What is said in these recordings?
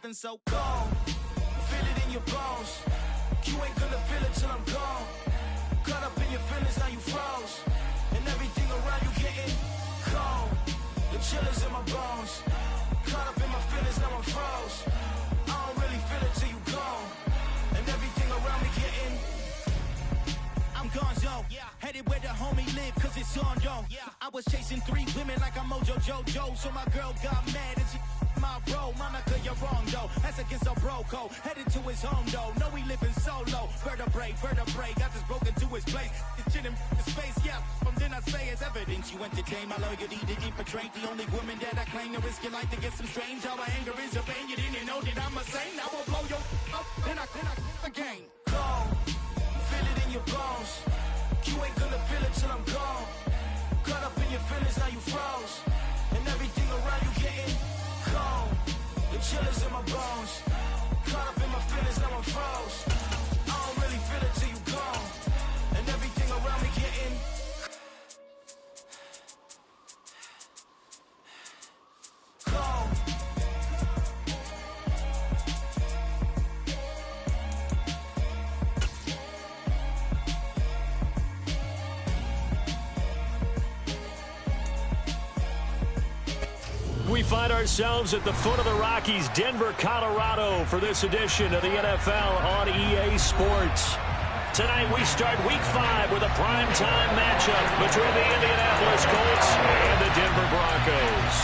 living so cold. Feel it in your bones. You ain't gonna feel it till I'm gone. Caught up in your feelings, now you froze. And everything around you getting cold. The chillers in my bones. Caught up in my feelings, now I'm froze. I don't really feel it till you gone. And everything around me getting. I'm gonzo, headed where the homie live, cause it's on, yo. I was chasing 3 women like I'm Mojo Jojo, so my girl got mad and she my bro. Monica, you're wrong, though. That's against our bro code. Headed to his home, though. No, we living solo. Vertebrae, got this broken to his place. It's chin in the space, yeah. From then I say it's evidence you entertain my loyalty to infiltrate. The only woman that I claim to risk your life to get some strange. How my anger is a pain. You didn't know that I'm a saint. I will blow your up, then I again. Cold. Feel it in your bones. You ain't gonna feel it till I'm gone. Caught up in your feelings, now you froze. And everything around you getting cold. The chillers in my bones. Caught up in my feelings, now I'm froze. I don't really feel it till you gone. And everything around me getting cold. We find ourselves at the foot of the Rockies, Denver, Colorado, for this edition of the NFL on EA Sports. Tonight we start Week 5 with a primetime matchup between the Indianapolis Colts and the Denver Broncos.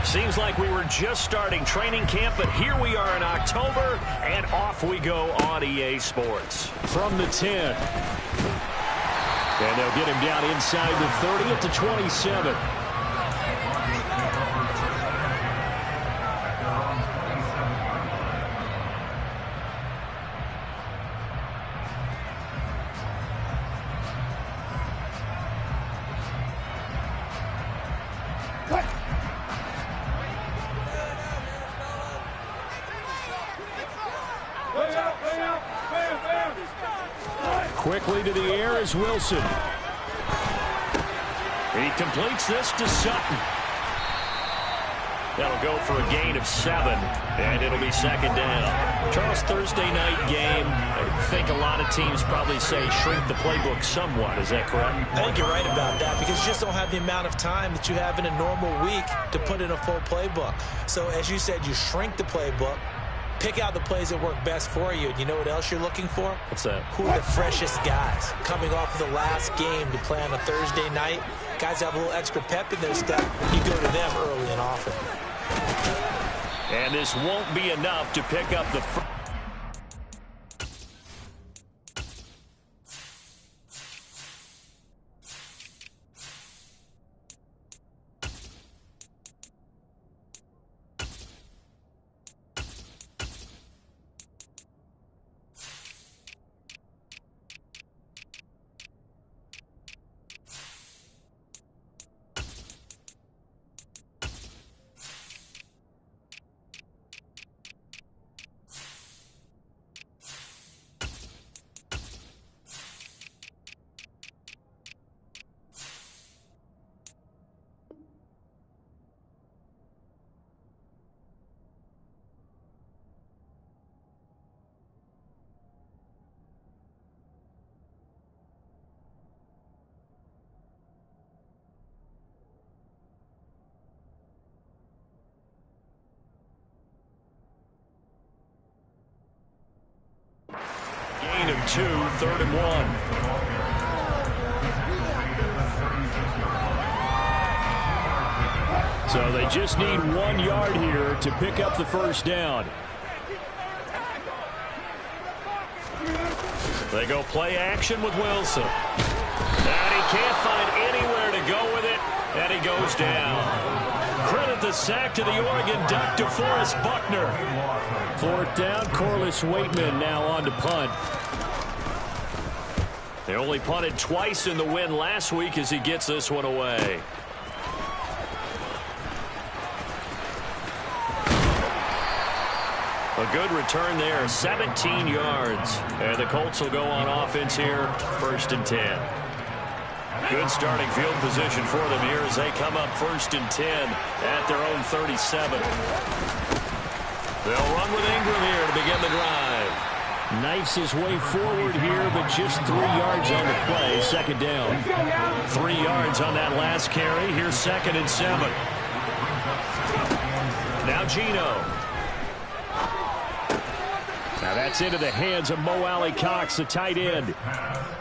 Seems like we were just starting training camp, but here we are in October, and off we go on EA Sports. From the 10. And they'll get him down inside the 30 at the 27. Quickly to the air is Wilson. He completes this to Sutton. That'll go for a gain of 7, and it'll be second down. Charles, Thursday night game, I think a lot of teams probably say shrink the playbook somewhat. Is that correct? I think you're right about that because you just don't have the amount of time that you have in a normal week to put in a full playbook. So as you said, you shrink the playbook. Pick out the plays that work best for you. And you know what else you're looking for? What's that? Who are the freshest guys? Coming off of the last game to play on a Thursday night, guys have a little extra pep in their step. You go to them early and often. And this won't be enough to pick up the first. Gain of 2, 3rd and 1. So they just need 1 yard here to pick up the first down. They go play action with Wilson. And he can't find anywhere to go with it, and he goes down. Credit the sack to the Oregon Duck, DeForest Buckner. 4th down, Corliss Waitman now on to punt. They only punted twice in the win last week as he gets this one away. A good return there, 17 yards. And the Colts will go on offense here, 1st and 10. Good starting field position for them here as they come up 1st and 10 at their own 37. They'll run with Ingram here to begin the drive. Knifes his way forward here, but just 3 yards on the play. 2nd down. 3 yards on that last carry. Here's 2nd and 7. Now Geno. Now that's into the hands of Mo Alley-Cox, the tight end.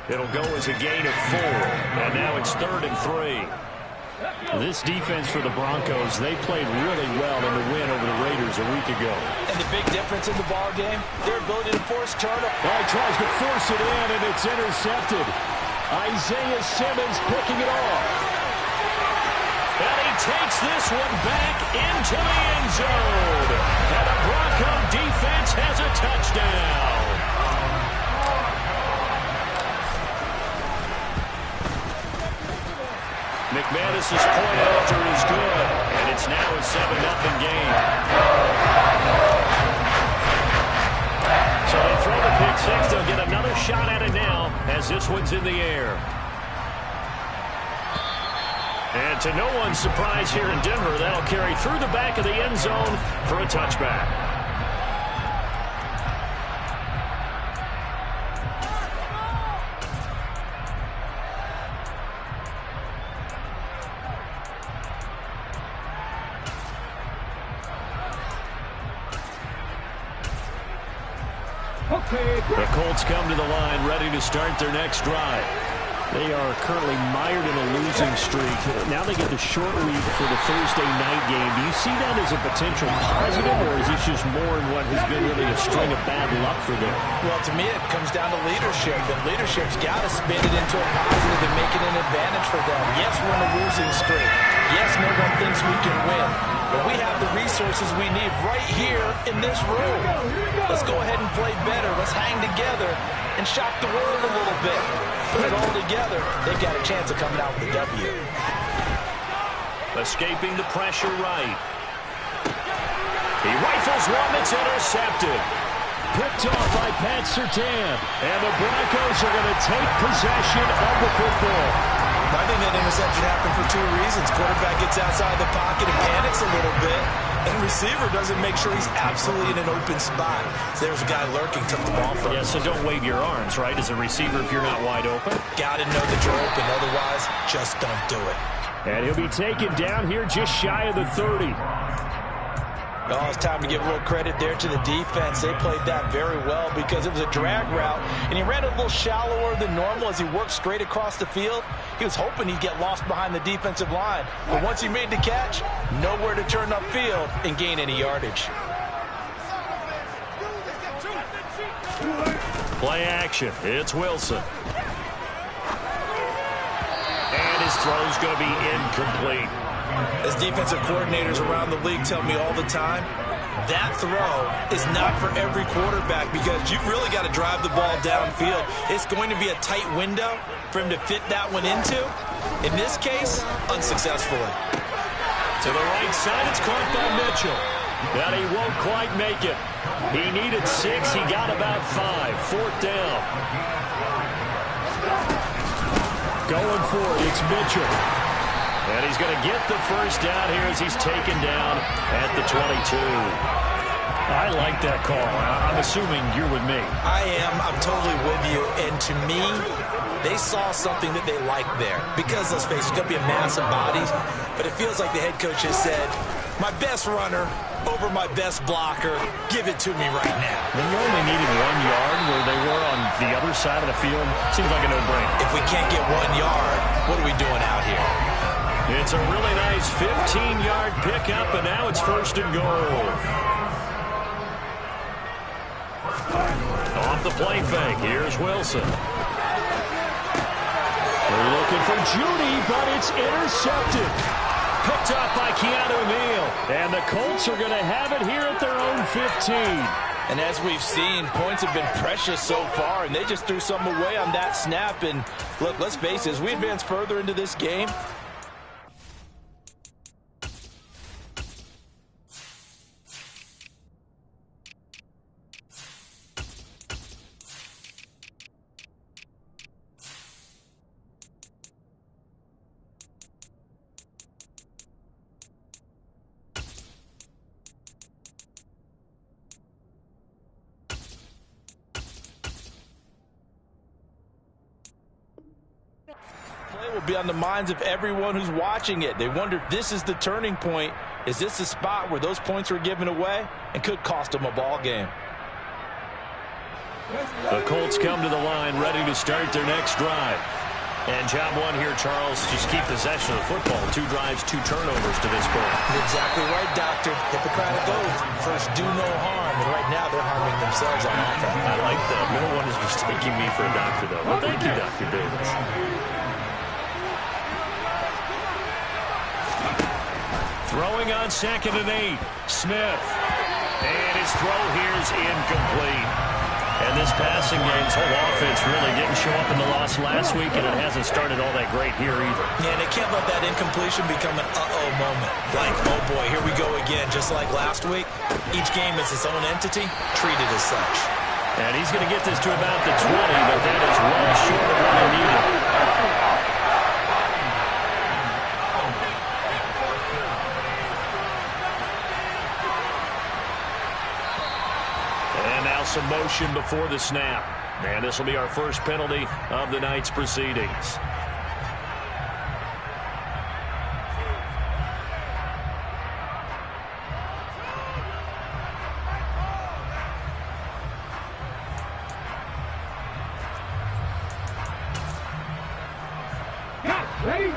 It'll go as a gain of 4. And now it's 3rd and 3. This defense for the Broncos, they played really well in the win over the Raiders a week ago. And the big difference in the ball game, their ability to force turnover. Well, he tries to force it in, and it's intercepted. Isaiah Simmons picking it off. And he takes this one back into the end zone. And the Bronco defense has a touchdown. McManus's point after is good, and it's now a 7-0 game. So they throw the pick six. They'll get another shot at it now as this one's in the air. And to no one's surprise here in Denver, that'll carry through the back of the end zone for a touchback. The Colts come to the line ready to start their next drive. They are currently mired in a losing streak. Now they get the short week for the Thursday night game. Do you see that as a potential positive, or is this just more in what has been really a string of bad luck for them? Well, to me, it comes down to leadership, and leadership's got to spin it into a positive and make it an advantage for them. Yes, we're in a losing streak. Yes, no one thinks we can win. But we have the resources we need right here in this room. Let's go ahead and play better. Let's hang together and shock the world a little bit. Put it all together. They've got a chance of coming out with a W. Escaping the pressure right. He rifles one that's intercepted. Picked off by Pat Surtain. And the Broncos are going to take possession of the football. I think that interception happened for 2 reasons. Quarterback gets outside the pocket and panics a little bit, and receiver doesn't make sure he's absolutely in an open spot. So there's a guy lurking, took the ball from him. Yeah, so don't wave your arms, right, as a receiver if you're not wide open. Got to know that you're open. Otherwise, just don't do it. And he'll be taken down here just shy of the 30. Oh, it's time to give a little credit there to the defense. They played that very well because it was a drag route, and he ran a little shallower than normal as he worked straight across the field. He was hoping he'd get lost behind the defensive line, but once he made the catch, nowhere to turn upfield and gain any yardage. Play action. It's Wilson. And his throw's going to be incomplete. As defensive coordinators around the league tell me all the time, that throw is not for every quarterback because you've really got to drive the ball downfield. It's going to be a tight window for him to fit that one into. In this case, unsuccessfully. To the right side, it's caught by Mitchell. But he won't quite make it. He needed 6. He got about 5. 4th down. Going for it, it's Mitchell. And he's going to get the first down here as he's taken down at the 22. I like that call. I'm assuming you're with me. I am. I'm totally with you. And to me, they saw something that they liked there. Because, let's face it, it's going to be a mass of bodies. But it feels like the head coach has said, my best runner over my best blocker, give it to me right now. When you only needed 1 yard where they were on the other side of the field, seems like a no-brainer. If we can't get 1 yard, what are we doing out here? It's a really nice 15-yard pickup, and now it's 1st and goal. Off the play fake, here's Wilson. They're looking for Judy, but it's intercepted. Picked up by Keanu Neal. And the Colts are going to have it here at their own 15. And as we've seen, points have been precious so far, and they just threw something away on that snap. And look, let's face it, as we advance further into this game, will be on the minds of everyone who's watching it. They wonder if this is the turning point. Is this the spot where those points were given away and could cost them a ball game? The Colts come to the line ready to start their next drive. And job one here, Charles, just keep possession of the football. 2 drives, 2 turnovers to this point. You're exactly right, Doctor. Hippocratic oath. First, do no harm. And right now, they're harming themselves on offense. I like that. No one is mistaking me for a doctor, though. Well, thank you, Dr. Davis. Throwing on 2nd and 8. Smith. And his throw here is incomplete. And this passing game's whole offense really didn't show up in the loss last week, and it hasn't started all that great here either. Yeah, and they can't let that incompletion become an uh-oh moment. Like, oh boy, here we go again. Just like last week, each game is its own entity, treated as such. And he's going to get this to about the 20, but that is well short of what they needed. Some motion before the snap. And this will be our first penalty of the night's proceedings. Ready?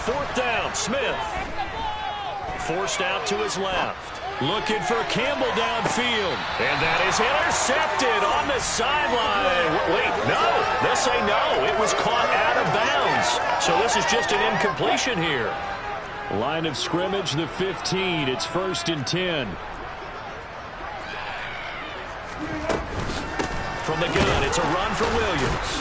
4th down, Smith. Forced out to his left. Looking for Campbell downfield. And that is intercepted on the sideline. Wait, no. They'll say no. It was caught out of bounds. So this is just an incompletion here. Line of scrimmage, the 15. It's 1st and 10. From the gun, it's a run for Williams.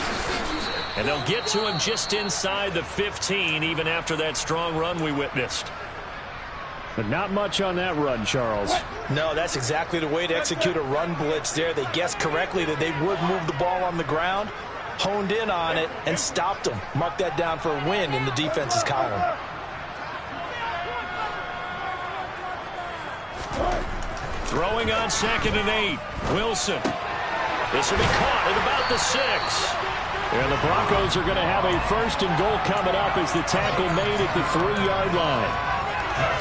And they'll get to him just inside the 15, even after that strong run we witnessed. But not much on that run, Charles. No, that's exactly the way to execute a run blitz there. They guessed correctly that they would move the ball on the ground, honed in on it, and stopped them. Mark that down for a win in the defense's column. Throwing on 2nd and 8. Wilson. This will be caught at about the 6. And the Broncos are going to have a 1st and goal coming up as the tackle made at the 3-yard line.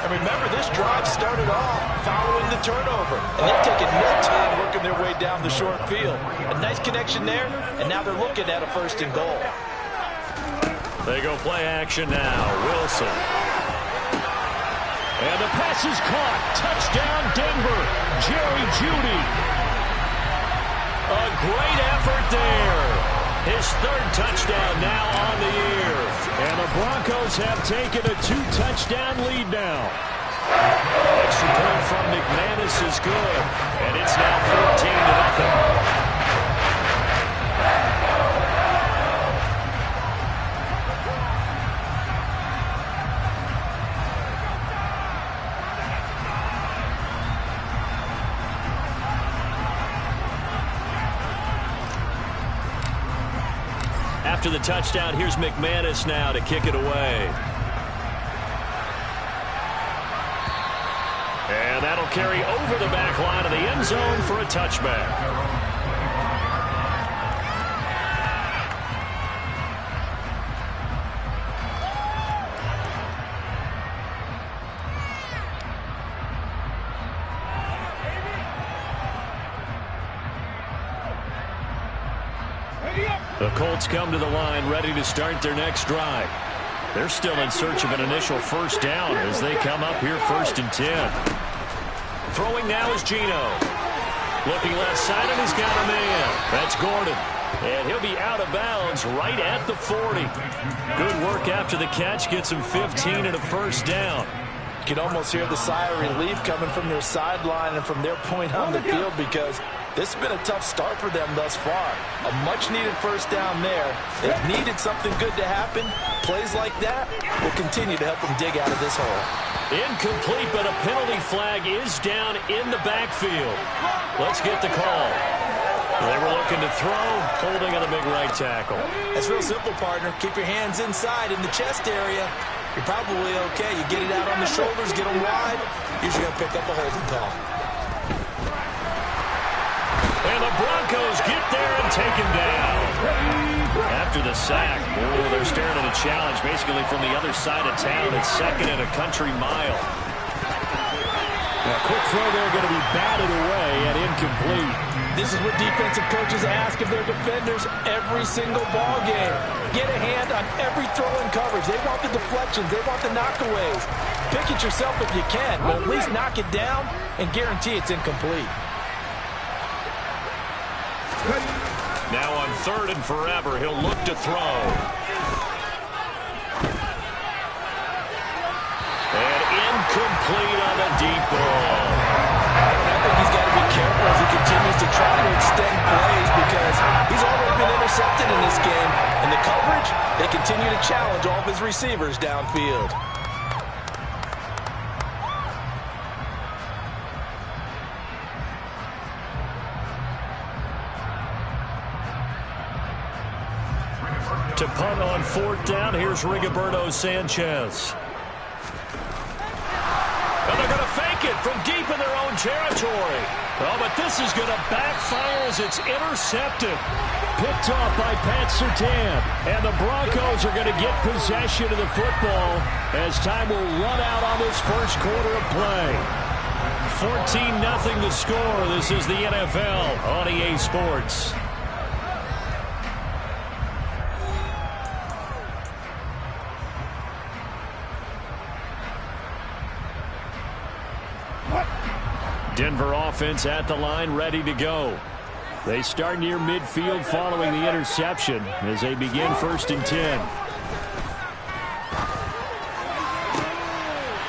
And remember, this drive started off following the turnover. And they've taken no time working their way down the short field. A nice connection there, and now they're looking at a 1st and goal. They go play action now. Wilson. And the pass is caught. Touchdown, Denver. Jerry Jeudy. A great effort there. His 3rd touchdown now on the year. And the Broncos have taken a 2-touchdown lead now. Extra point from McManus is good. And it's now 14-0. After the touchdown, here's McManus now to kick it away. And that'll carry over the back line of the end zone for a touchback. The Colts come to the line ready to start their next drive. They're still in search of an initial 1st down as they come up here 1st and 10. Throwing now is Geno. Looking left side, and he's got a man. That's Gordon. And he'll be out of bounds right at the 40. Good work after the catch. Gets him 15 and a first down. You can almost hear the sigh of relief coming from their sideline and from their point on the field, because this has been a tough start for them thus far. A much-needed first down there. They've needed something good to happen. Plays like that will continue to help them dig out of this hole. Incomplete, but a penalty flag is down in the backfield. Let's get the call. They were looking to throw, holding on the big right tackle. It's real simple, partner. Keep your hands inside in the chest area. You're probably okay. You get it out on the shoulders, get them wide. Usually going to pick up a holding call. And the Broncos get there and take him down. After the sack, they're staring at a challenge basically from the other side of town. It's second and a country mile. A quick throw there going to be batted away and incomplete. This is what defensive coaches ask of their defenders every single ball game. Get a hand on every throw in coverage. They want the deflections. They want the knockaways. Pick it yourself if you can, but at least knock it down and guarantee it's incomplete. Now on 3rd and forever, he'll look to throw. And incomplete on the deep ball. I think he's got to be careful as he continues to try to extend plays, because he's already been intercepted in this game. And the coverage, they continue to challenge all of his receivers downfield. To punt on 4th down, here's Rigoberto Sanchez. And they're going to fake it from deep in their own territory. Oh, but this is going to backfire as it's intercepted. Picked off by Pat Surtain. And the Broncos are going to get possession of the football as time will run out on this first quarter of play. 14-0 the score. This is the NFL on EA Sports. Denver offense at the line, ready to go. They start near midfield following the interception as they begin 1st and 10.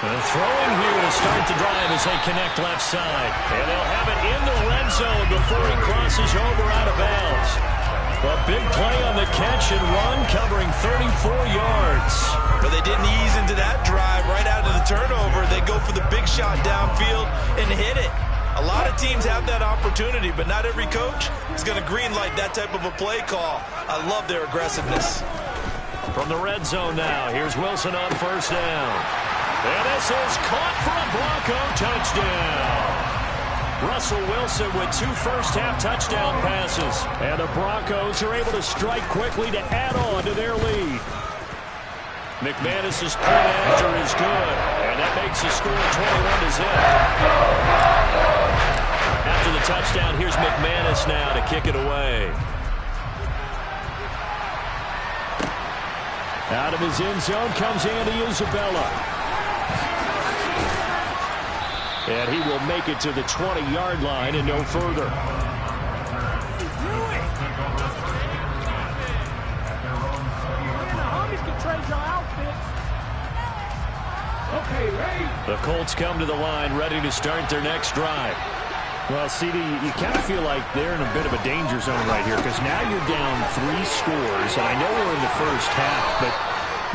And throwing here to start the drive as they connect left side. And they'll have it in the red zone before he crosses over out of bounds. A big play on the catch and run, covering 34 yards. But they didn't ease into that drive right out of the turnover. They go for the big shot downfield and hit it. A lot of teams have that opportunity, but not every coach is going to greenlight that type of a play call. I love their aggressiveness. From the red zone now, here's Wilson on 1st down. And this is caught for a Bronco touchdown. Russell Wilson with 2 first-half touchdown passes. And the Broncos are able to strike quickly to add on to their lead. McManus's point after is good, and that makes the score 21-0. After the touchdown, here's McManus now to kick it away. Out of his end zone comes Andy Isabella. And he will make it to the 20-yard line and no further. The Colts come to the line ready to start their next drive. Well, CD, you kind of feel like they're in a bit of a danger zone right here, because now you're down 3 scores. And I know we're in the first half, but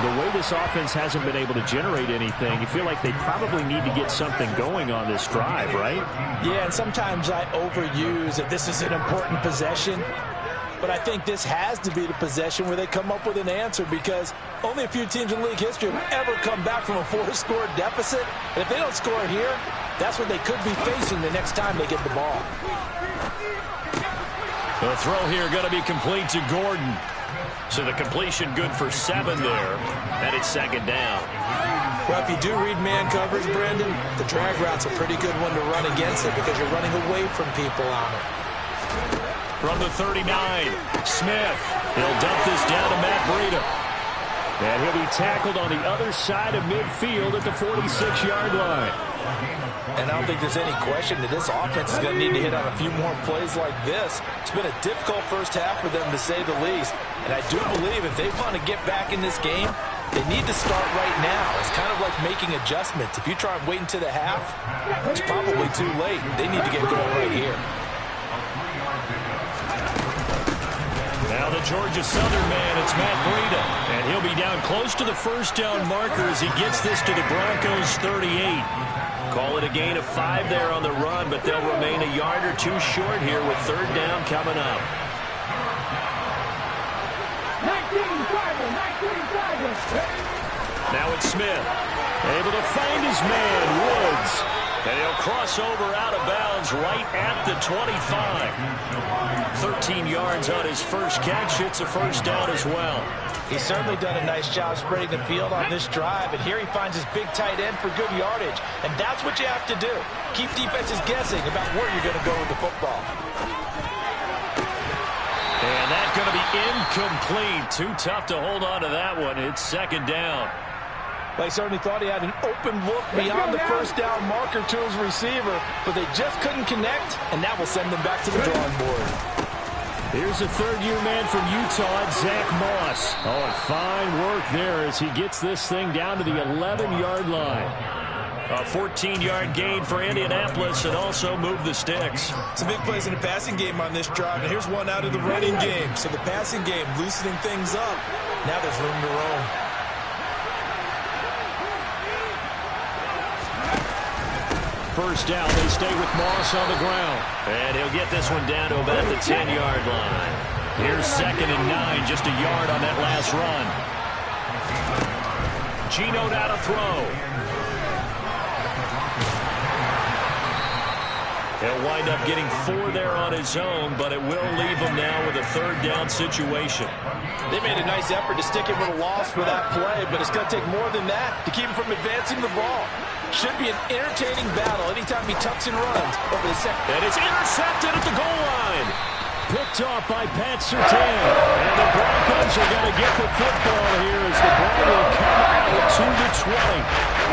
the way this offense hasn't been able to generate anything, you feel like they probably need to get something going on this drive, right? Yeah, and sometimes I overuse that this is an important possession. But I think this has to be the possession where they come up with an answer, because only a few teams in league history have ever come back from a 4-score deficit. And if they don't score here, that's what they could be facing the next time they get the ball. The throw here going to be complete to Gordon. So the completion good for 7 there. And it's 2nd down. Well, if you do read man coverage, Brandon, the drag route's a pretty good one to run against it, because you're running away from people on it. From the 39, Smith. He'll dump this down to Matt Breida. And he'll be tackled on the other side of midfield at the 46-yard line. And I don't think there's any question that this offense is going to need to hit on a few more plays like this. It's been a difficult first half for them, to say the least. And I do believe if they want to get back in this game, they need to start right now. It's kind of like making adjustments. If you try and wait until the half, it's probably too late. They need to get going right here. Now the Georgia Southern man, it's Matt Breida. And he'll be down close to the first down marker as he gets this to the Broncos' 38. Call it a gain of 5 there on the run, but they'll remain a yard or two short here with third down coming up. Now it's Smith, able to find his man, Woods. And he'll cross over out of bounds right at the 25. 13 yards on his first catch. It's a first down as well. He's certainly done a nice job spreading the field on this drive, and here he finds his big tight end for good yardage. And that's what you have to do. Keep defenses guessing about where you're going to go with the football. And that's going to be incomplete. Too tough to hold on to that one. It's second down. They certainly thought he had an open look beyond the first down marker to his receiver, but they just couldn't connect, and that will send them back to the drawing board. Here's a third-year man from Utah, Zach Moss. Oh, fine work there as he gets this thing down to the 11-yard line. A 14-yard gain for Indianapolis and also move the sticks. Some big plays in the passing game on this drive, and here's one out of the running game. So the passing game loosening things up. Now there's room to roam. First down, they stay with Moss on the ground. And he'll get this one down to about the 10-yard line. Here's 2nd and 9, just a yard on that last run. Geno now to throw. He'll wind up getting 4 there on his own, but it will leave him now with a third down situation. They made a nice effort to stick him with a loss for that play, but it's going to take more than that to keep him from advancing the ball. Should be an entertaining battle anytime he tucks and runs over the second. And it's intercepted at the goal line. Picked off by Pat Surtain. And the Broncos are going to get the football here as the ball will come out to the 20.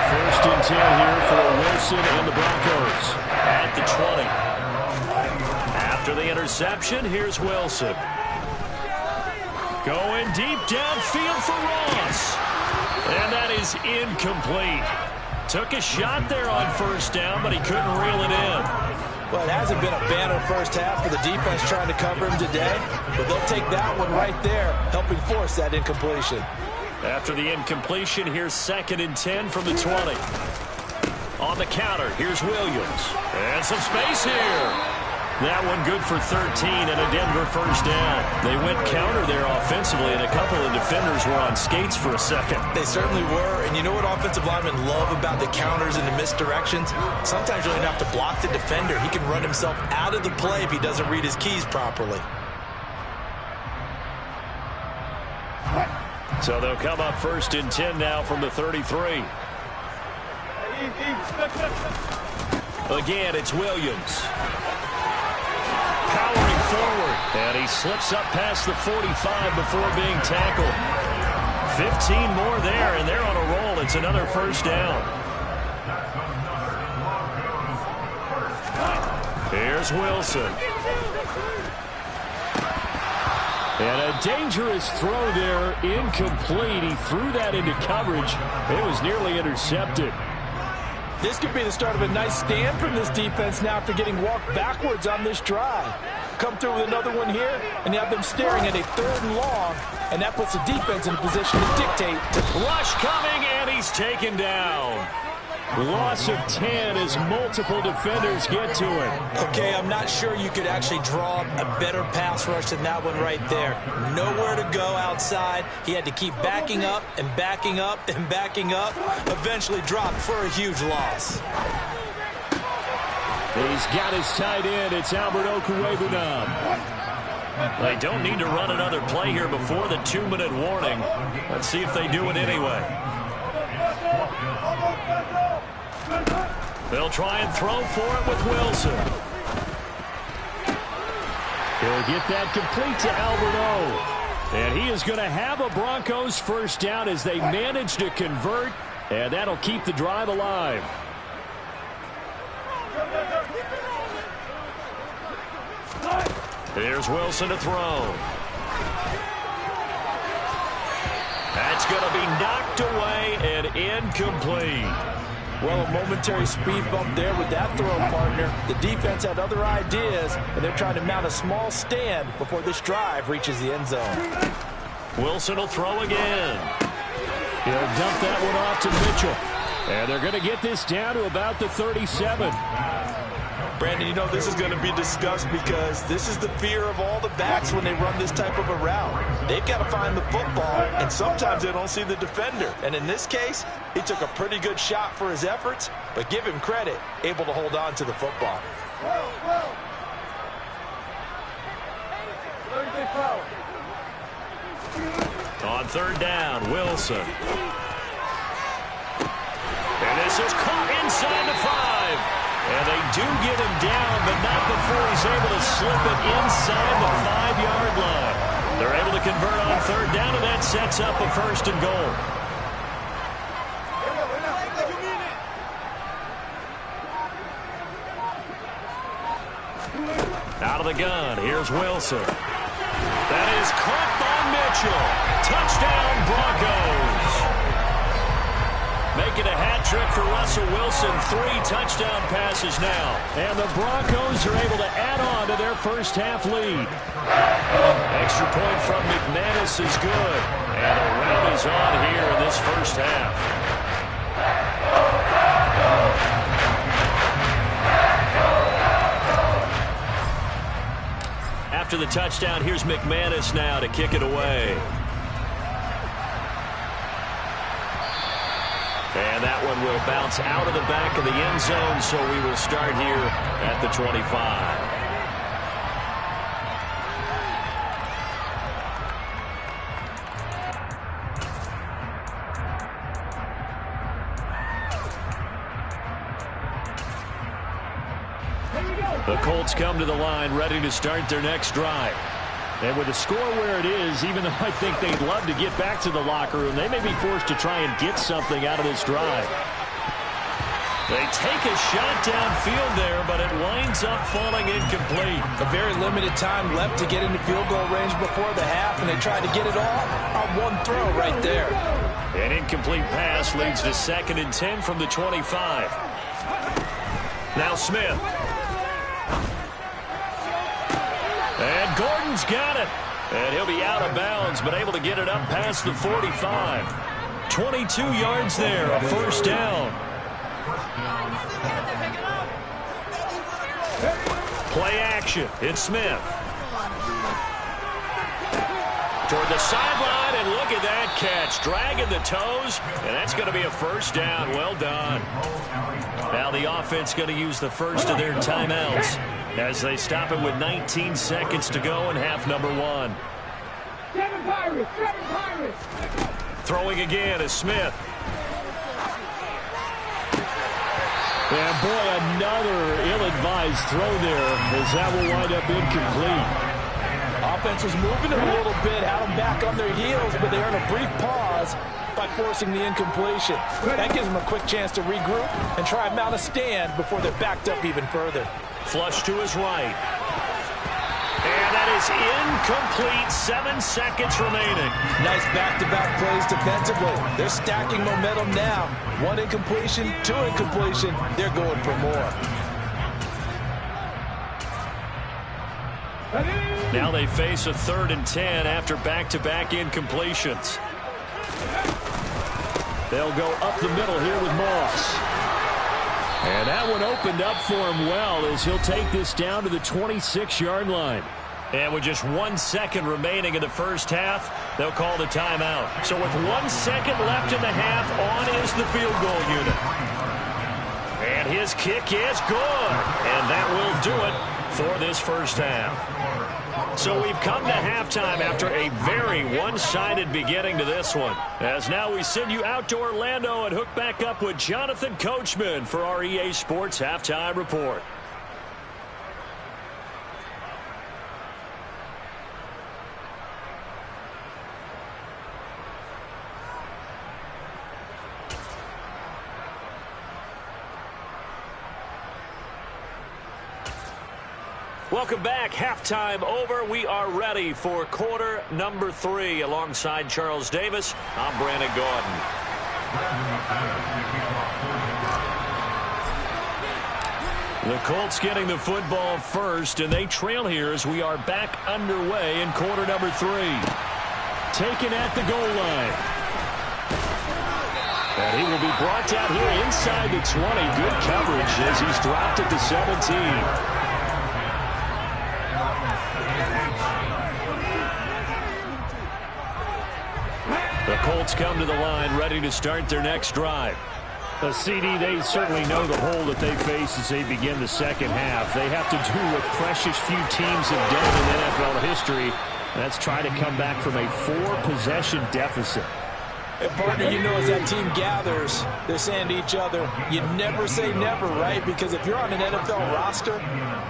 First and 10 here for Wilson and the Broncos. At the 20. After the interception, here's Wilson. Going deep downfield for Ross. And that is incomplete. Took a shot there on first down, but he couldn't reel it in. Well, it hasn't been a banner first half for the defense trying to cover him today, but they'll take that one right there, helping force that incompletion. After the incompletion, here's 2nd and 10 from the 20. On the counter, here's Williams. And some space here. That one good for 13 and a Denver first down. They went counter there offensively, and a couple of defenders were on skates for a second. They certainly were, and you know what offensive linemen love about the counters and the misdirections? Sometimes you don't even have to block the defender. He can run himself out of the play if he doesn't read his keys properly. So they'll come up 1st and 10 now from the 33. Again, it's Williams. Powering forward, and he slips up past the 45 before being tackled. 15 more there, and they're on a roll. It's another first down. Here's Wilson. And a dangerous throw there, incomplete. He threw that into coverage. It was nearly intercepted. This could be the start of a nice stand from this defense now after getting walked backwards on this drive. Come through with another one here, and you have them staring at a 3rd and long, and that puts the defense in a position to dictate. Rush coming, and he's taken down. Loss of 10 as multiple defenders get to him. Okay, I'm not sure you could actually draw a better pass rush than that one right there. Nowhere to go outside. He had to keep backing up and backing up and backing up. Eventually dropped for a huge loss. He's got his tight end. It's Albert Okwuegbunam. They don't need to run another play here before the 2-minute warning. Let's see if they do it anyway. They'll try and throw for it with Wilson. He'll get that complete to Albert O. And he is going to have a Broncos first down as they manage to convert, and that'll keep the drive alive. Here's Wilson to throw. That's going to be knocked away and incomplete. Well, a momentary speed bump there with that throw, partner. The defense had other ideas, and they're trying to mount a small stand before this drive reaches the end zone. Wilson will throw again. He'll dump that one off to Mitchell. And they're going to get this down to about the 37. Brandon, you know this is going to be discussed because this is the fear of all the backs when they run this type of a route. They've got to find the football, and sometimes they don't see the defender. And in this case, he took a pretty good shot for his efforts, but give him credit, able to hold on to the football. On third down, Wilson. And this is caught inside the 5. And they do get him down, but not before he's able to slip it inside the 5-yard line. They're able to convert on third down, and that sets up a 1st and goal. Out of the gun, here's Wilson. That is caught by Mitchell. Touchdown, Broncos. Making a hat trick for Russell Wilson. 3 touchdown passes now. And the Broncos are able to add on to their first half lead. Extra point from McManus is good. And a run is on here in this first half. After the touchdown, here's McManus now to kick it away. And that one will bounce out of the back of the end zone, so we will start here at the 25. The Colts come to the line ready to start their next drive. And with the score where it is, even though I think they'd love to get back to the locker room, they may be forced to try and get something out of this drive. They take a shot downfield there, but it winds up falling incomplete. A very limited time left to get into field goal range before the half, and they tried to get it all on one throw right there. An incomplete pass leads to 2nd and 10 from the 25. Now Smith. And Gordon's got it. And he'll be out of bounds, but able to get it up past the 45. 22 yards there, a 1st down. Play action. It's Smith. Toward the sideline, and look at that catch. Dragging the toes, and that's going to be a 1st down. Well done. Now the offense going to use the first of their timeouts as they stop it with 19 seconds to go in half number 1. Throwing again is Smith. And boy, another ill-advised throw there as that will wind up incomplete. Offense was moving a little bit, had them back on their heels, but they earned a brief pause by forcing the incompletion. That gives them a quick chance to regroup and try and mount a stand before they're backed up even further. Flush to his right. And that is incomplete. 7 seconds remaining. Nice back-to-back plays defensively. They're stacking momentum now. 1 incompletion, 2 incompletion. They're going for more. Now they face a 3rd and 10 after back-to-back incompletions. They'll go up the middle here with Moss. And that one opened up for him well as he'll take this down to the 26-yard line. And with just 1 second remaining in the first half, they'll call the timeout. So with 1 second left in the half, on is the field goal unit. And his kick is good. And that will do it for this first half. So we've come to halftime after a very one-sided beginning to this one. As now we send you out to Orlando and hook back up with Jonathan Coachman for our EA Sports Halftime Report. Welcome back. Halftime over. We are ready for quarter number 3. Alongside Charles Davis, I'm Brandon Gordon. The Colts getting the football first, and they trail here as we are back underway in quarter number 3. Taken at the goal line. And he will be brought down here inside the 20. Good coverage as he's dropped at the 17. The Colts come to the line ready to start their next drive. The CD, they certainly know the hole that they face as they begin the second half. They have to do what precious few teams have done in NFL history. That's try to come back from a 4-possession deficit. Hey, partner, you know, as that team gathers, they're saying to each other, you never say never, right? Because if you're on an NFL roster,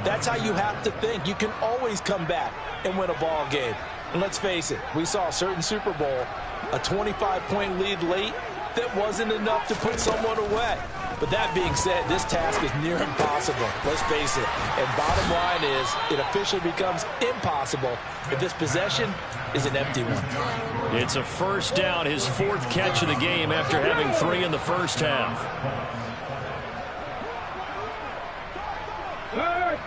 that's how you have to think. You can always come back and win a ball game. And let's face it, we saw a certain Super Bowl, a 25-point lead late, that wasn't enough to put someone away. But that being said, this task is near impossible. Let's face it. And bottom line is, it officially becomes impossible if this possession is an empty one. It's a first down, his 4th catch of the game after having 3 in the first half. Hurt!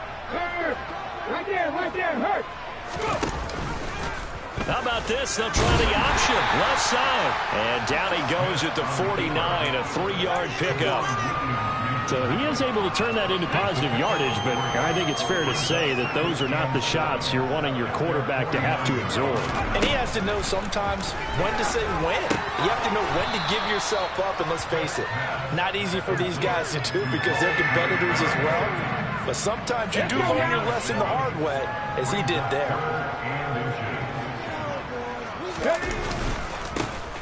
Right there, hurt! How about this? They'll try the option. Left side. And down he goes at the 49, a 3-yard pickup. So he is able to turn that into positive yardage, but I think it's fair to say that those are not the shots you're wanting your quarterback to have to absorb. And he has to know sometimes when to say when. You have to know when to give yourself up, and let's face it, not easy for these guys to do because they're competitors as well. But sometimes you do learn your lesson the hard way, as he did there.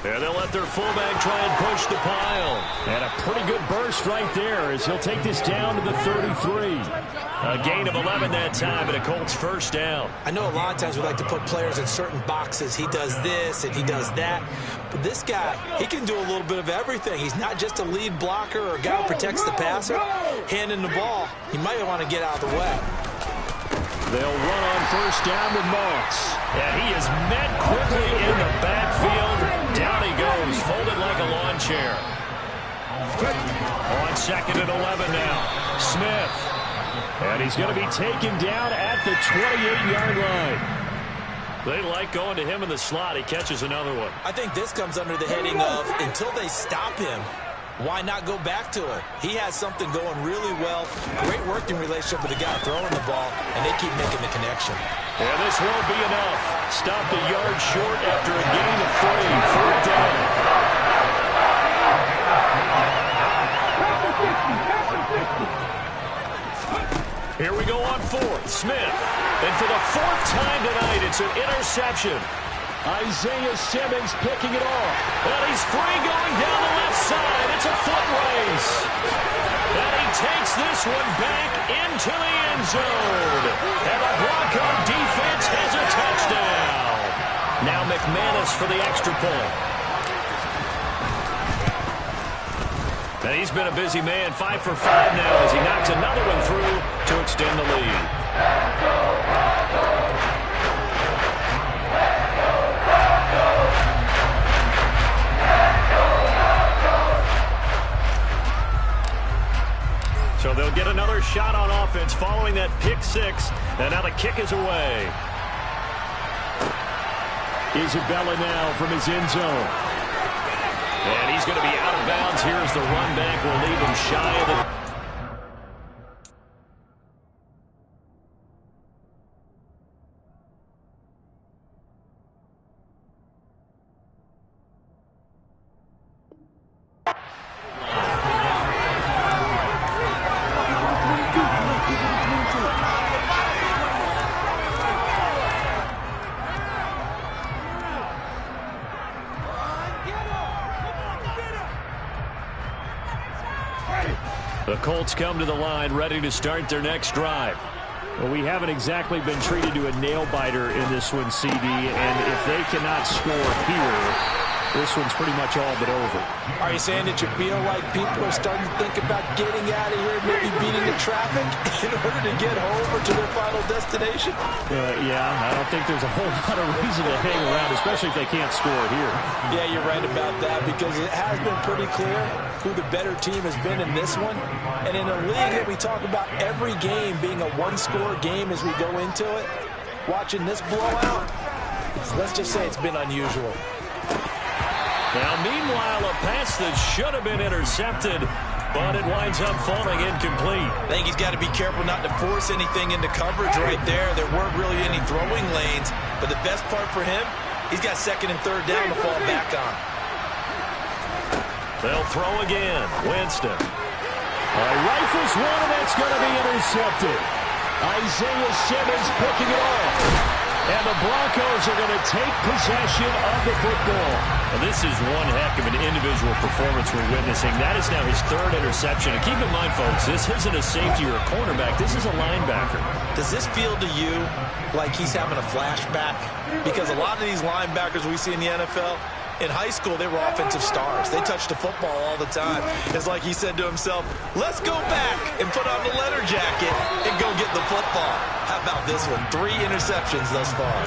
And they'll let their fullback try and push the pile. And a pretty good burst right there as he'll take this down to the 33. A gain of 11 that time, and a Colts first down. I know a lot of times we like to put players in certain boxes. He does this and he does that. But this guy, he can do a little bit of everything. He's not just a lead blocker or a guy who protects the passer. Handing the ball, he might want to get out of the way. They'll run on first down with Moss. And he is met quickly in the backfield. Down he goes, folded like a lawn chair. On 2nd and 11 now. Smith. And he's going to be taken down at the 28-yard line. They like going to him in the slot. He catches another one. I think this comes under the heading of, until they stop him, why not go back to it? He has something going really well. Great working relationship with the guy throwing the ball, and they keep making the connection. And this won't be enough. Stopped a yard short after a gain of 3. 4th down. Here we go on 4th. Smith. And for the 4th time tonight, it's an interception. Isaiah Simmons picking it off. And he's free going down the left side. It's a foot race. And he takes this one back into the end zone. And the Bronco defense has a touchdown. Now McManus for the extra point. And he's been a busy man. 5 for 5 now as he knocks another one through to extend the lead. So they'll get another shot on offense following that pick 6. And now the kick is away. Isabella now from his end zone. And he's going to be out of bounds. Here's the run back. Will leave him shy of the... The Colts come to the line ready to start their next drive. Well, we haven't exactly been treated to a nail-biter in this one, CD, and if they cannot score here, This one's pretty much all but over. Are you saying that you feel like people are starting to think about getting out of here, maybe beating the traffic in order to get home or to their final destination? Yeah, I don't think there's a whole lot of reason to hang around, especially if they can't score here. Yeah, you're right about that, because it has been pretty clear who the better team has been in this one. And in a league that we talk about every game being a one-score game as we go into it, watching this blowout, let's just say it's been unusual. Now, meanwhile, a pass that should have been intercepted, but it winds up falling incomplete. I think he's got to be careful not to force anything into coverage right there. There weren't really any throwing lanes, but the best part for him, he's got second and third down to fall back on. They'll throw again. Winston. Rifles one, and that's going to be intercepted. Isaiah Simmons picking it off. And the Broncos are going to take possession of the football. Well, this is one heck of an individual performance we're witnessing. That is now his third interception. And keep in mind, folks, this isn't a safety or a cornerback. This is a linebacker. Does this feel to you like he's having a flashback? Because a lot of these linebackers we see in the NFL, in high school, they were offensive stars. They touched the football all the time. It's like he said to himself, let's go back and put on the leather jacket and go get the football. How about this one? 3 interceptions thus far.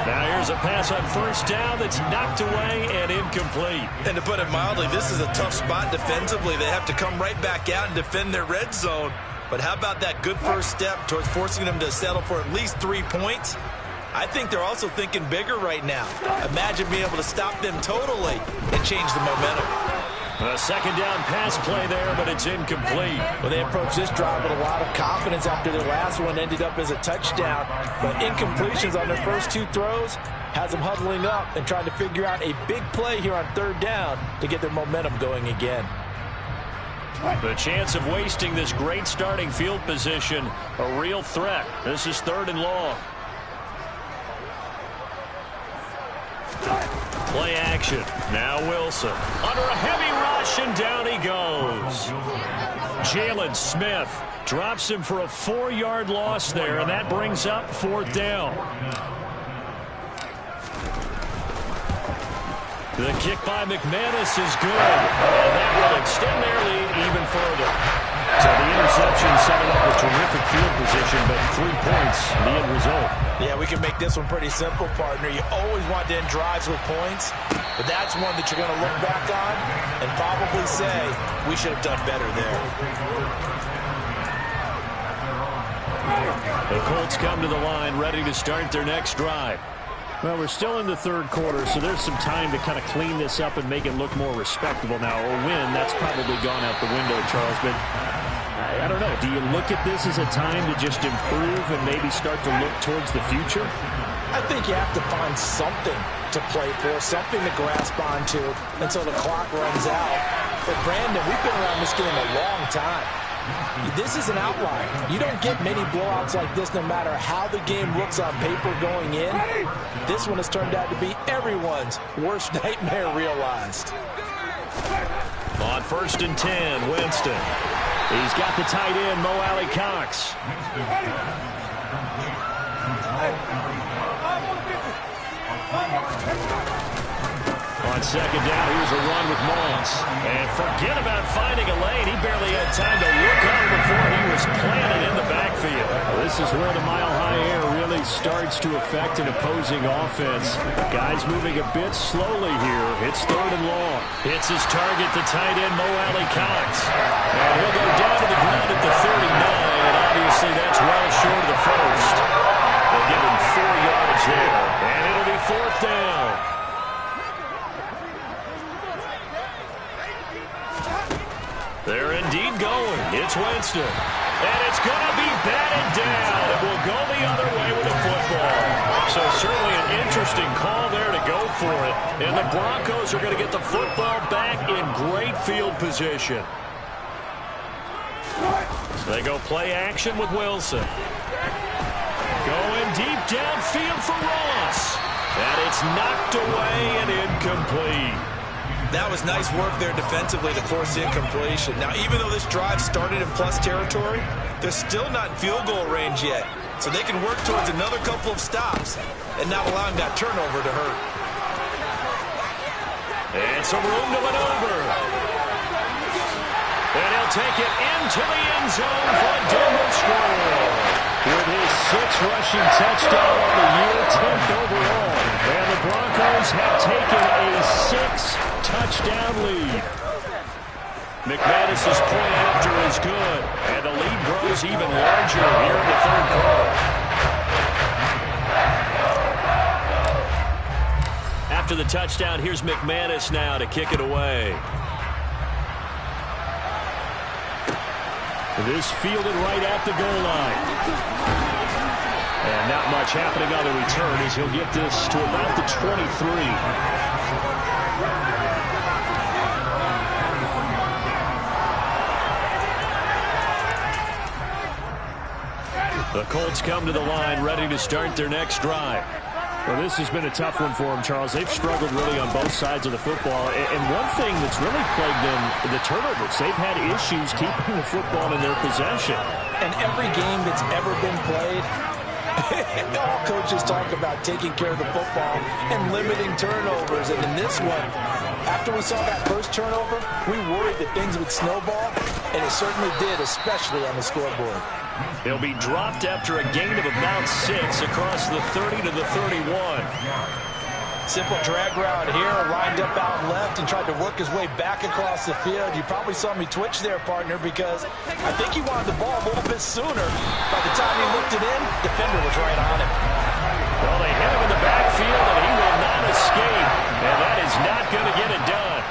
Now here's a pass on first down that's knocked away and incomplete. And to put it mildly, this is a tough spot defensively. They have to come right back out and defend their red zone. But how about that good first step towards forcing them to settle for at least 3 points? I think they're also thinking bigger right now. Imagine being able to stop them totally and change the momentum. A second down pass play there, but it's incomplete. Well, they approached this drive with a lot of confidence after their last one ended up as a touchdown. But incompletions on their first 2 throws has them huddling up and trying to figure out a big play here on third down to get their momentum going again. The chance of wasting this great starting field position, a real threat. This is 3rd and long. Play action. Now Wilson. Under a heavy rush, and down he goes. Jalen Smith drops him for a 4-yard loss there, and that brings up 4th down. The kick by McManus is good, and that will extend their lead even further. So the interception setting up a terrific field position, but 3 points, the end result. Yeah, we can make this one pretty simple, partner. You always want to end drives with points, but that's one that you're going to look back on and probably say, we should have done better there. The Colts come to the line, ready to start their next drive. Well, we're still in the 3rd quarter, so there's some time to kind of clean this up and make it look more respectable now. A win, that's probably gone out the window, Charles, but I don't know. Do you look at this as a time to just improve and maybe start to look towards the future? I think you have to find something to play for, something to grasp onto until the clock runs out. But, Brandon, we've been around this game a long time. This is an outlier. You don't get many blowouts like this no matter how the game looks on paper going in. This one has turned out to be everyone's worst nightmare realized. On 1st and 10, Winston. He's got the tight end, Mo Alley-Cox. On 2nd down, here's a run with Moss. And forget about finding a lane. He barely had time to look up before he was planted in the backfield. This is where the mile-high air really starts to affect an opposing offense. Guys moving a bit slowly here. It's 3rd and long. Hits his target, the tight end, Mo Alley-Cox. And he'll go down to the ground at the 39, and obviously that's well short of the first. They'll give him 4 yards there, and it'll be 4th down. They're indeed going. It's Winston. And it's going to be batted down. It will go the other way with the football. So certainly an interesting call there to go for it. And the Broncos are going to get the football back in great field position. So they go play action with Wilson. Going deep downfield for Ross. And it's knocked away and incomplete. That was nice work there defensively to force the incompletion. Now, even though this drive started in plus territory, they're still not in field goal range yet. So they can work towards another couple of stops and not allowing that turnover to hurt. And some room to maneuver. And he'll take it into the end zone for a Denver score. With his 6th rushing touchdown on the year, 10th overall. And the Broncos have taken a 6-touchdown lead. McManus's point after is good. And the lead grows even larger here in the third quarter. After the touchdown, here's McManus now to kick it away. This fielded right at the goal line. And not much happening on the return as he'll get this to about the 23. The Colts come to the line ready to start their next drive. Well, this has been a tough one for them, Charles. They've struggled really on both sides of the football. And one thing that's really plagued them, the turnovers. They've had issues keeping the football in their possession. And every game that's ever been played, all coaches talk about taking care of the football and limiting turnovers. And in this one, after we saw that first turnover, we worried that things would snowball, and it certainly did, especially on the scoreboard. They'll be dropped after a gain of about 6 across the 30 to the 31. Simple drag route here, lined up out left and tried to work his way back across the field. You probably saw me twitch there, partner, because I think he wanted the ball a little bit sooner. By the time he looked it in, the defender was right on him. Well, they hit him in the backfield, and he will not escape. And that is not going to get it done.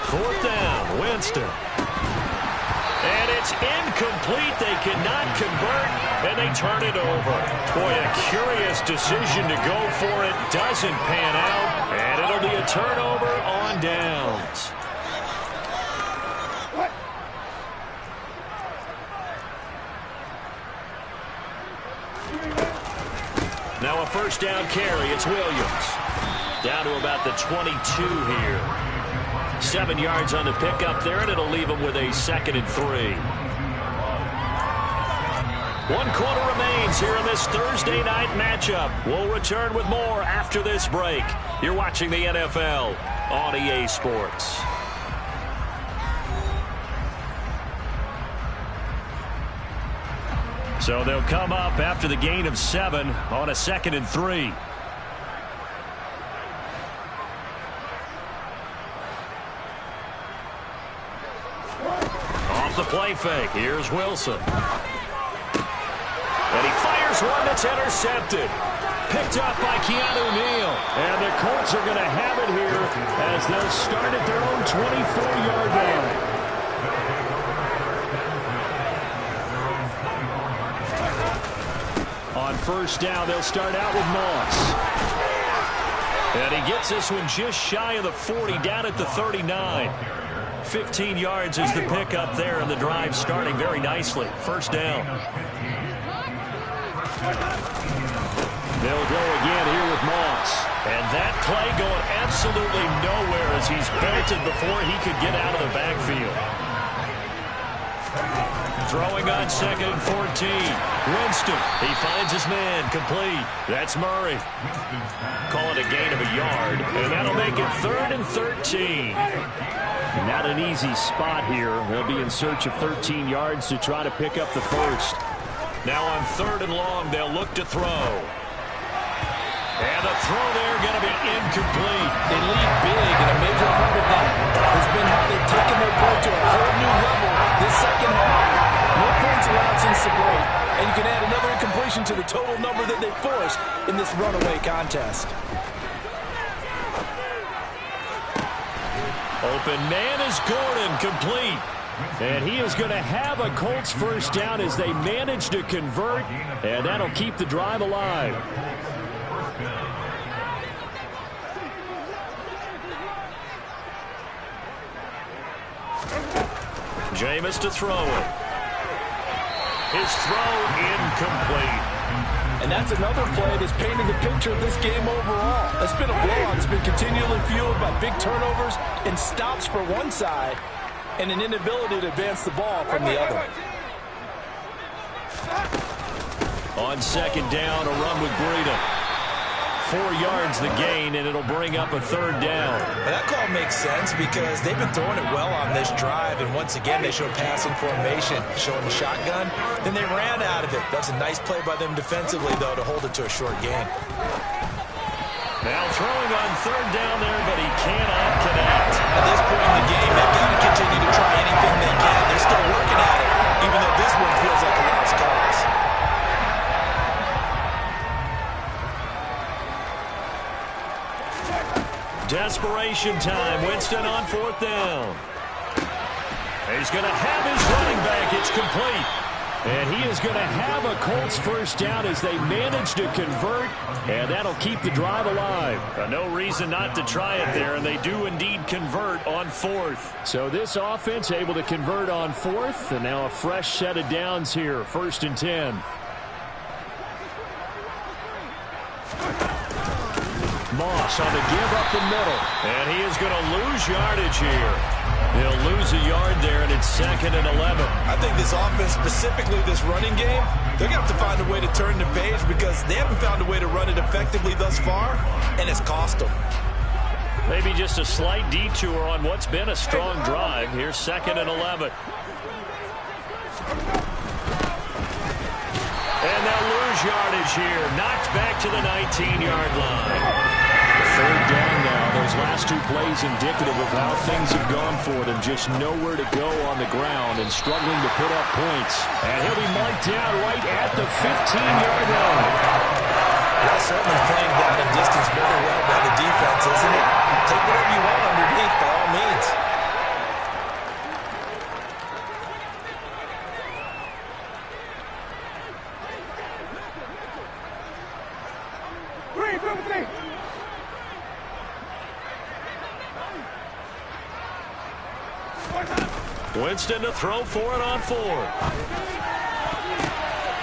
Fourth down, Winston. And it's incomplete. They cannot convert, and they turn it over. Boy, a curious decision to go for it. Doesn't pan out, and it'll be a turnover on downs. Now a first down carry. It's Williams. Down to about the 22 here. 7 yards on the pickup there, and it'll leave him with a 2nd and 3. 1 quarter remains here in this Thursday night matchup. We'll return with more after this break. You're watching the NFL on EA Sports. So they'll come up after the gain of 7 on a 2nd and 3. Off the play fake, here's Wilson. And he fires one that's intercepted. Picked up by Keanu Neal. And the Colts are going to have it here as they'll start at their own 24-yard line. On first down, they'll start out with Moss. And he gets this one just shy of the 40, down at the 39. 15 yards is the pickup there, and the drive starting very nicely. First down. They'll go again here with Moss. And that play going absolutely nowhere as he's belted before he could get out of the backfield. Throwing on 2nd and 14. Winston, he finds his man, complete. That's Murray. Call it a gain of a yard, and that'll make it 3rd and 13. Not an easy spot here. They'll be in search of 13 yards to try to pick up the first. Now on 3rd and long, they'll look to throw. And the throw there going to be incomplete. They lead big, and a major part of that has been how they've taken their play to a whole new level this second half. No points allowed since the break, and you can add another incompletion to the total number that they forced in this runaway contest. Open man is Gordon, complete. And he is going to have a Colts first down as they manage to convert, and that'll keep the drive alive. Jameis to throw it. His throw incomplete. And that's another play that's painted the picture of this game overall. It's been a blowout. It's been continually fueled by big turnovers and stops for one side and an inability to advance the ball from the other. On 2nd down, a run with Breida. 4 yards the gain, and it'll bring up a 3rd down. Well, that call makes sense because they've been throwing it well on this drive, and once again they show passing formation, showing the shotgun. Then they ran out of it. That's a nice play by them defensively, though, to hold it to a short gain. Now throwing on 3rd down there, but he cannot connect. At this point in the game, they've got to continue to try anything they can. They're still working at it, even though this one feels like a lost cause. Desperation time. Winston on 4th down. He's going to have his running back. It's complete. And he is going to have a Colts 1st down as they manage to convert, and that'll keep the drive alive. No reason not to try it there, and they do indeed convert on 4th. So this offense able to convert on 4th, and now a fresh set of downs here, 1st and 10. Moss on the give up the middle, and he is going to lose yardage here. He'll lose a yard there, and it's 2nd and 11. I think this offense, specifically this running game, they're going to have to find a way to turn the page because they haven't found a way to run it effectively thus far, and it's cost them. Maybe just a slight detour on what's been a strong drive. Here's 2nd and 11. And they'll lose yardage here. Knocked back to the 19-yard line. 3rd down now. Those last 2 plays indicative of how things have gone for them. Just nowhere to go on the ground and struggling to put up points. And he'll be marked down right at the 15-yard line. That's certainly playing down a distance very well by the defense, isn't it? Take whatever you want underneath, by all means. Winston to throw for it on 4.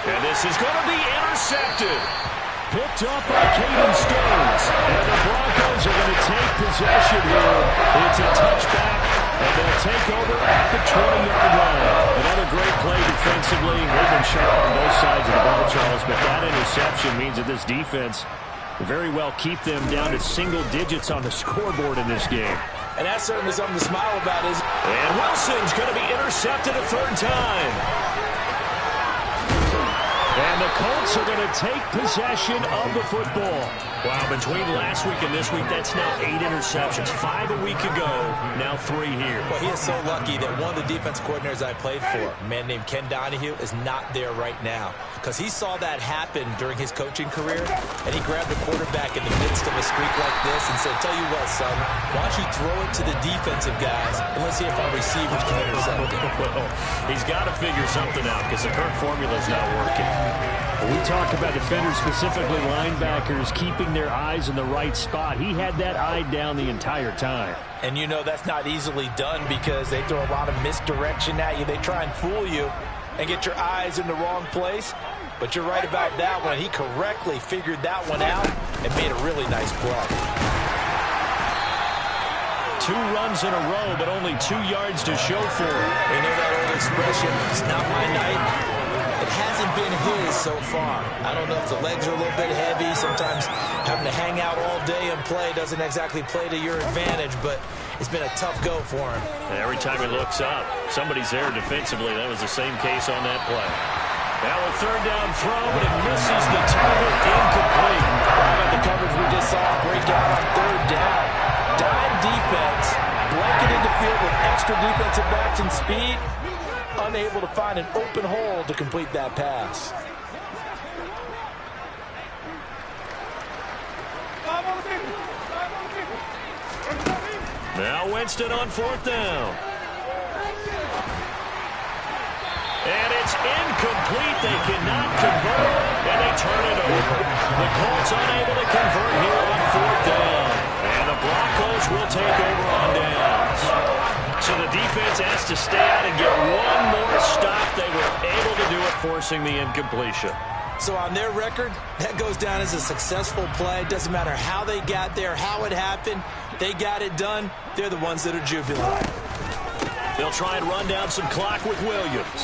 And this is going to be intercepted. Picked up by Caden Stones. And the Broncos are going to take possession here. It's a touchback, and they'll take over at the 20-yard line. Another great play defensively. They've been sharp on both sides of the ball, Charles, but that interception means that this defense very well keep them down to single digits on the scoreboard in this game. And that's certainly something to smile about, isn't it? And Wilson's going to be intercepted a 3rd time. And the Colts are going to take possession of the football. Wow, between last week and this week, that's now 8 interceptions. 5 a week ago, now 3 here. Well, he is so lucky that one of the defense coordinators I played for, a man named Ken Donahue, is not there right now. Because he saw that happen during his coaching career, and he grabbed the quarterback in the midst of a streak like this and said, tell you what, son, why don't you throw it to the defensive guys, and let's see if our receivers can intercept it. Well, he's got to figure something out because the current formula's not working. We talk about defenders, specifically linebackers, keeping their eyes in the right spot. He had that eye down the entire time. And you know that's not easily done because they throw a lot of misdirection at you. They try and fool you and get your eyes in the wrong place. But you're right about that one. He correctly figured that one out and made a really nice play. 2 runs in a row, but only 2 yards to show for it. You know that old expression, it's not my night. It hasn't been his so far. I don't know if the legs are a little bit heavy. Sometimes having to hang out all day and play doesn't exactly play to your advantage, but it's been a tough go for him. And every time he looks up, somebody's there defensively. That was the same case on that play. Now a 3rd down throw, and it misses the target, incomplete. The coverage we just saw break out on 3rd down. Dime defense, blanketed the field with extra defensive backs and speed. Unable to find an open hole to complete that pass. Now Winston on 4th down. And it's incomplete. They cannot convert, and they turn it over. The Colts unable to convert here on 4th down. And the Broncos will take over on downs. So the defense has to stay out and get one more stop. They were able to do it, forcing the incompletion. So on their record, that goes down as a successful play. Doesn't matter how they got there, how it happened. They got it done. They're the ones that are jubilant. They'll try and run down some clock with Williams.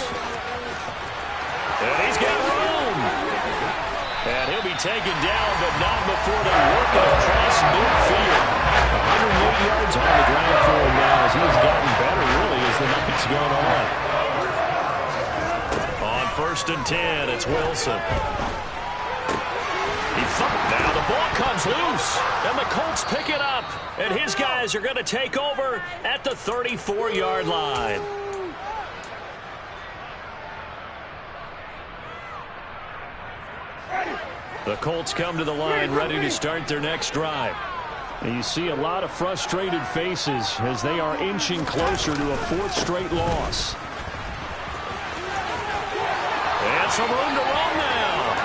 And he's got room. And he'll be taken down, but not before they work it across midfield. 108 yards on the ground for him now as he's gotten better, really, as the night's gone on. On 1st and 10, it's Wilson. Now the ball comes loose, and the Colts pick it up, and his guys are going to take over at the 34-yard line. The Colts come to the line ready to start their next drive. And you see a lot of frustrated faces as they are inching closer to a 4th straight loss. And some room to run now.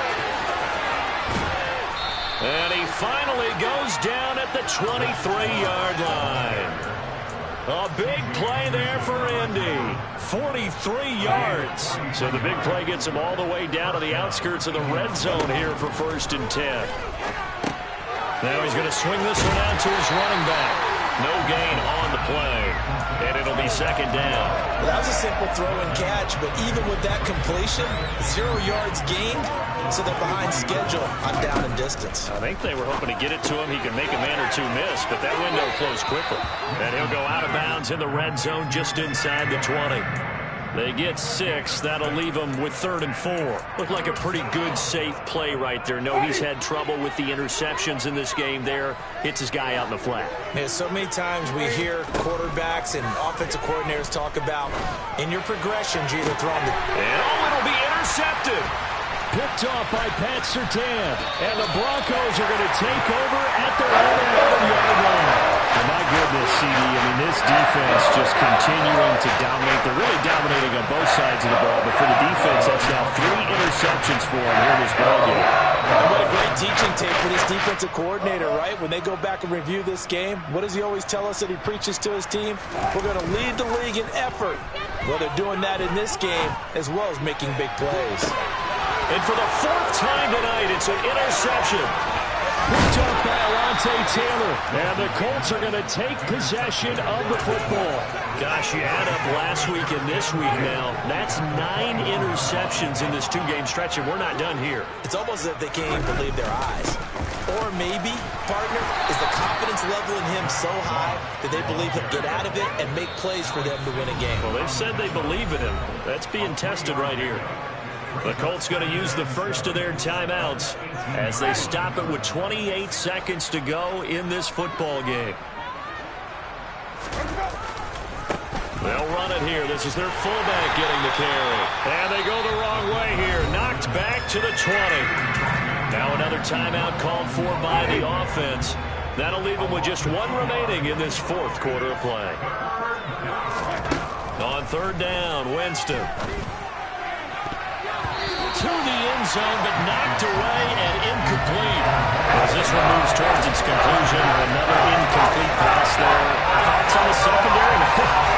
And he finally goes down at the 23-yard line. A big play there for Indy. 43 yards. So the big play gets him all the way down to the outskirts of the red zone here for 1st and 10. Now he's going to swing this one out to his running back. No gain on the play. And it'll be 2nd down. Well, that was a simple throw and catch, but even with that completion, 0 yards gained, so they're behind schedule on down and distance. I think they were hoping to get it to him. He could make a man or two miss, but that window closed quickly. And he'll go out of bounds in the red zone just inside the 20. They get 6. That'll leave them with 3rd and 4. Looked like a pretty good, safe play right there. No, he's had trouble with the interceptions in this game there. Hits his guy out in the flat. Yeah, so many times we hear quarterbacks and offensive coordinators talk about in your progressions, you're either throwing the... And it'll be intercepted. Picked off by Pat Surtain. And the Broncos are going to take over at their own 11-yard line. Oh, my goodness, CD. I mean, this defense just continuing to dominate. They're really dominating on both sides of the ball. But for the defense, that's now 3 interceptions for them here in this ballgame. And what a great teaching tape for this defensive coordinator, right? When they go back and review this game, what does he always tell us that he preaches to his team? We're going to lead the league in effort. Well, they're doing that in this game as well as making big plays. And for the 4th time tonight, it's an interception. Picked up by Alontae Taylor. And the Colts are going to take possession of the football. Gosh, you add up last week and this week now. That's 9 interceptions in this 2-game stretch, and we're not done here. It's almost as if they can't even believe their eyes. Or maybe, partner, is the confidence level in him so high that they believe he'll get out of it and make plays for them to win a game. Well, they've said they believe in him. That's being tested right here. The Colts going to use the first of their timeouts as they stop it with 28 seconds to go in this football game. They'll run it here. This is their fullback getting the carry. And they go the wrong way here. Knocked back to the 20. Now another timeout called for by the offense. That'll leave them with just 1 remaining in this 4th quarter of play. On 3rd down, Winston. To the end zone, but knocked away and incomplete. As this one moves towards its conclusion, another incomplete pass there. Thoughts on the secondary?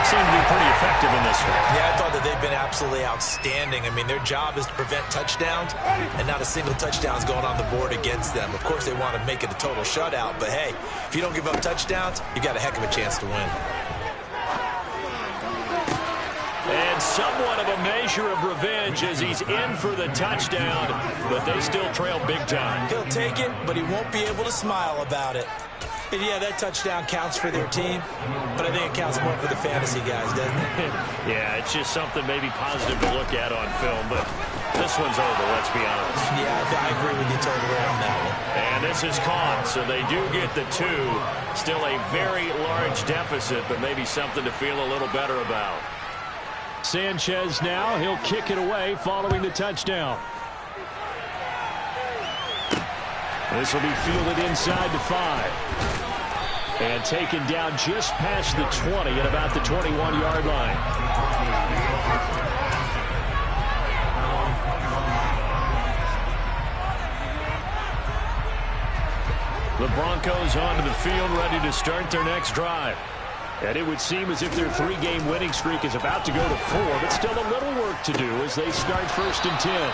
Seem to be pretty effective in this one. Yeah, I thought that they've been absolutely outstanding. I mean, their job is to prevent touchdowns, and not a single touchdown is going on the board against them. Of course, they want to make it a total shutout, but hey, if you don't give up touchdowns, you got a heck of a chance to win. And somewhat of a measure of revenge as he's in for the touchdown, but they still trail big time. He'll take it, but he won't be able to smile about it. And yeah, that touchdown counts for their team, but I think it counts more for the fantasy guys, doesn't it? Yeah, it's just something maybe positive to look at on film, but this one's over, let's be honest. Yeah, I agree with you totally on that one. And this is caught, so they do get the 2. Still a very large deficit, but maybe something to feel a little better about. Sanchez now, he'll kick it away following the touchdown. This will be fielded inside the 5. And taken down just past the 20 at about the 21-yard line. The Broncos onto the field, ready to start their next drive. And it would seem as if their 3-game winning streak is about to go to 4, but still a little work to do as they start 1st and 10.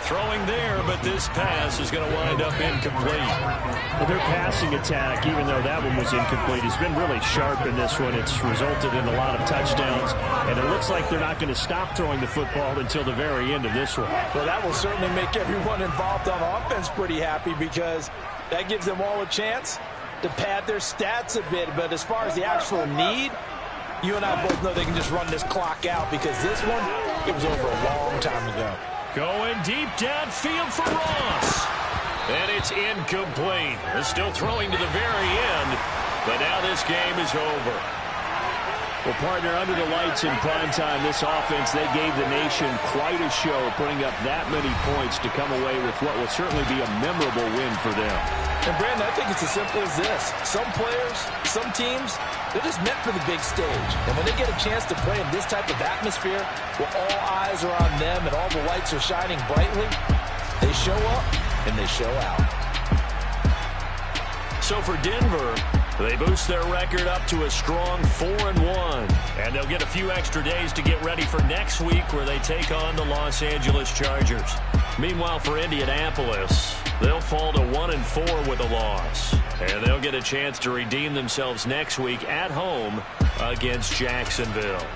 Throwing there, but this pass is going to wind up incomplete. Well, their passing attack, even though that one was incomplete, has been really sharp in this one. It's resulted in a lot of touchdowns, and it looks looks like they're not going to stop throwing the football until the very end of this one. Well, that will certainly make everyone involved on offense pretty happy because that gives them all a chance to pad their stats a bit. But as far as the actual need, you and I both know they can just run this clock out because this one, it was over a long time ago. Going deep downfield for Ross. And it's incomplete. They're still throwing to the very end, but now this game is over. Well, partner, under the lights in primetime, this offense, they gave the nation quite a show, putting up that many points to come away with what will certainly be a memorable win for them. And, Brandon, I think it's as simple as this. Some players, some teams, they're just meant for the big stage. And when they get a chance to play in this type of atmosphere where all eyes are on them and all the lights are shining brightly, they show up and they show out. So for Denver, they boost their record up to a strong 4-1. And they'll get a few extra days to get ready for next week where they take on the Los Angeles Chargers. Meanwhile, for Indianapolis, they'll fall to 1-4 with a loss. And they'll get a chance to redeem themselves next week at home against Jacksonville.